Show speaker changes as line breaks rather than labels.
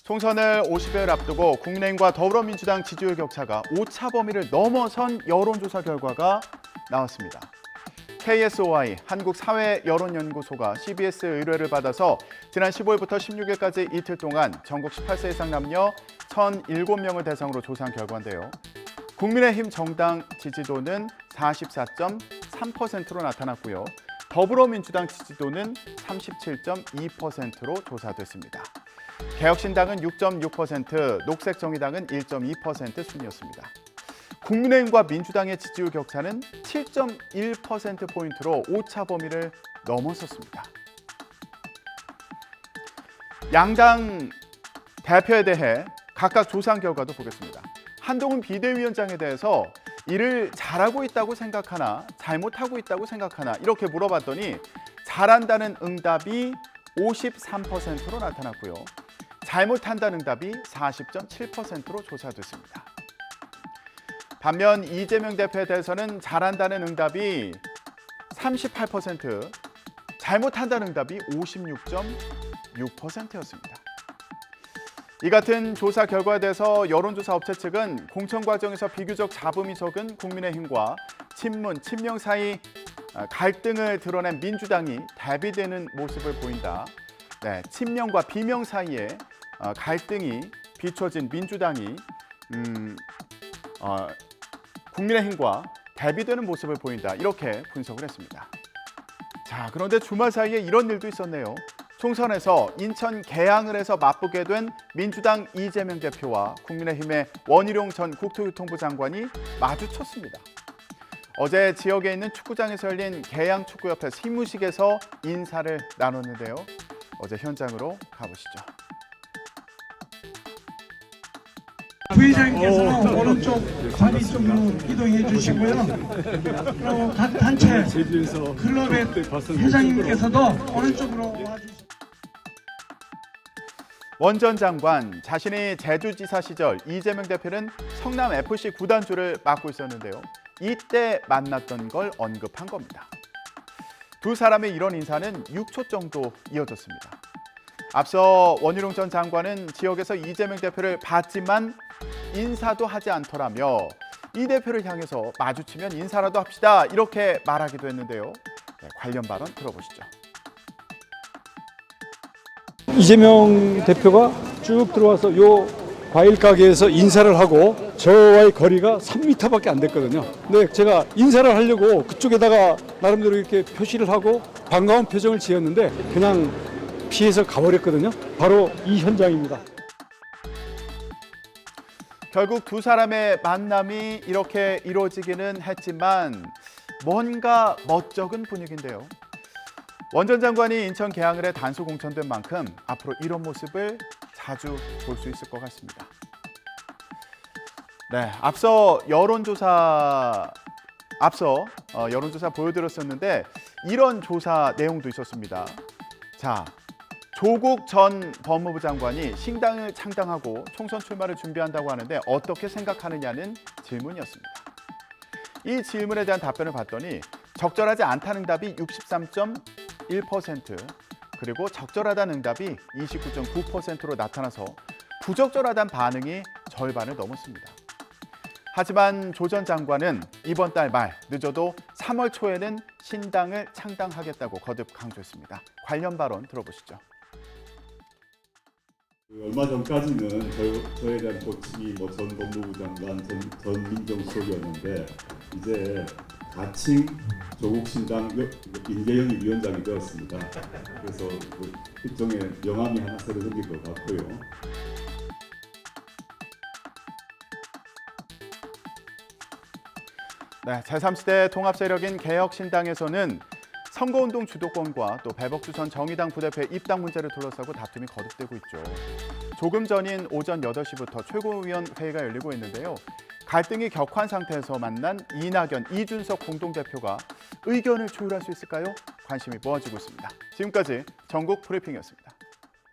총선을 50여일 앞두고 국민의힘과 더불어민주당 지지율 격차가 오차 범위를 넘어선 여론조사 결과가 나왔습니다. KSOI 한국사회여론연구소가 CBS 의뢰를 받아서 지난 15일부터 16일까지 이틀 동안 전국 18세 이상 남녀 1,007명을 대상으로 조사한 결과인데요. 국민의힘 정당 지지도는 44.3%로 나타났고요. 더불어민주당 지지도는 37.2%로 조사됐습니다. 개혁신당은 6.6%, 녹색정의당은 1.2% 순이었습니다. 국민의힘과 민주당의 지지율 격차는 7.1%포인트로 오차 범위를 넘어섰습니다. 양당 대표에 대해 각각 조사한 결과도 보겠습니다. 한동훈 비대위원장에 대해서 일을 잘하고 있다고 생각하나 잘못하고 있다고 생각하나 이렇게 물어봤더니 잘한다는 응답이 53%로 나타났고요. 잘못한다는 응답이 40.7%로 조사됐습니다. 반면 이재명 대표에 대해서는 잘한다는 응답이 38%, 잘못한다는 응답이 56.6%였습니다. 이 같은 조사 결과에 대해서 여론조사 업체 측은 공천 과정에서 비교적 잡음이 적은 국민의힘과 친문, 친명 사이 갈등을 드러낸 민주당이 대비되는 모습을 보인다. 네, 친명과 비명 사이에 갈등이 비춰진 민주당이 국민의힘과 대비되는 모습을 보인다. 이렇게 분석을 했습니다. 자, 그런데 주말 사이에 이런 일도 있었네요. 총선에서 인천 계양을 해서 맞붙게 된 민주당 이재명 대표와 국민의힘의 원희룡 전 국토교통부 장관이 마주쳤습니다. 어제 지역에 있는 축구장에서 열린 계양축구협회 시무식에서 인사를 나눴는데요. 어제 현장으로 가보시죠.
부회장님께서는 오른쪽 자리 쪽으로 이동해 주시고요. 그리고 각 단체 클럽의 회장님께서도 오른쪽으로 와주시고.
원 전 장관, 자신이 제주지사 시절 이재명 대표는 성남FC 구단주를 맡고 있었는데요. 이때 만났던 걸 언급한 겁니다. 두 사람의 이런 인사는 6초 정도 이어졌습니다. 앞서 원희룡 전 장관은 지역에서 이재명 대표를 봤지만 인사도 하지 않더라며 이 대표를 향해서 마주치면 인사라도 합시다 이렇게 말하기도 했는데요. 네, 관련 발언 들어보시죠.
이재명 대표가 쭉 들어와서 요 과일 가게에서 인사를 하고 저와의 거리가 3m밖에 안 됐거든요. 근데 제가 인사를 하려고 그쪽에다가 나름대로 이렇게 표시를 하고 반가운 표정을 지었는데 그냥 피해서 가버렸거든요. 바로 이 현장입니다.
결국 두 사람의 만남이 이렇게 이루어지기는 했지만 뭔가 멋쩍은 분위기인데요. 원 전 장관이 인천 계양을 해 단수 공천된 만큼 앞으로 이런 모습을 자주 볼 수 있을 것 같습니다. 네, 앞서 여론조사 보여드렸었는데 이런 조사 내용도 있었습니다. 자, 조국 전 법무부 장관이 신당을 창당하고 총선 출마를 준비한다고 하는데 어떻게 생각하느냐는 질문이었습니다. 이 질문에 대한 답변을 봤더니 적절하지 않다는 응답이 63.1%, 그리고 적절하다는 응답이 29.9%로 나타나서 부적절하다는 반응이 절반을 넘었습니다. 하지만 조 전 장관은 이번 달 말, 늦어도 3월 초에는 신당을 창당하겠다고 거듭 강조했습니다. 관련 발언 들어보시죠.
얼마 전까지는 저에 대한 고침이 전 법무부 장관, 전 민정수석이었는데 이제 가칭 조국 신당 인재영입 위원장이 되었습니다. 그래서 일종의 명함이 하나 새로 생길 것 같고요.
네, 제3시대 통합세력인 개혁신당에서는 선거운동 주도권과 또 배복주 전 정의당 부대표의 입당 문제를 둘러싸고 다툼이 거듭되고 있죠. 조금 전인 오전 8시부터 최고위원 회의가 열리고 있는데요. 갈등이 격화한 상태에서 만난 이낙연, 이준석 공동대표가 의견을 조율할 수 있을까요? 관심이 모아지고 있습니다. 지금까지 전국 브리핑이었습니다.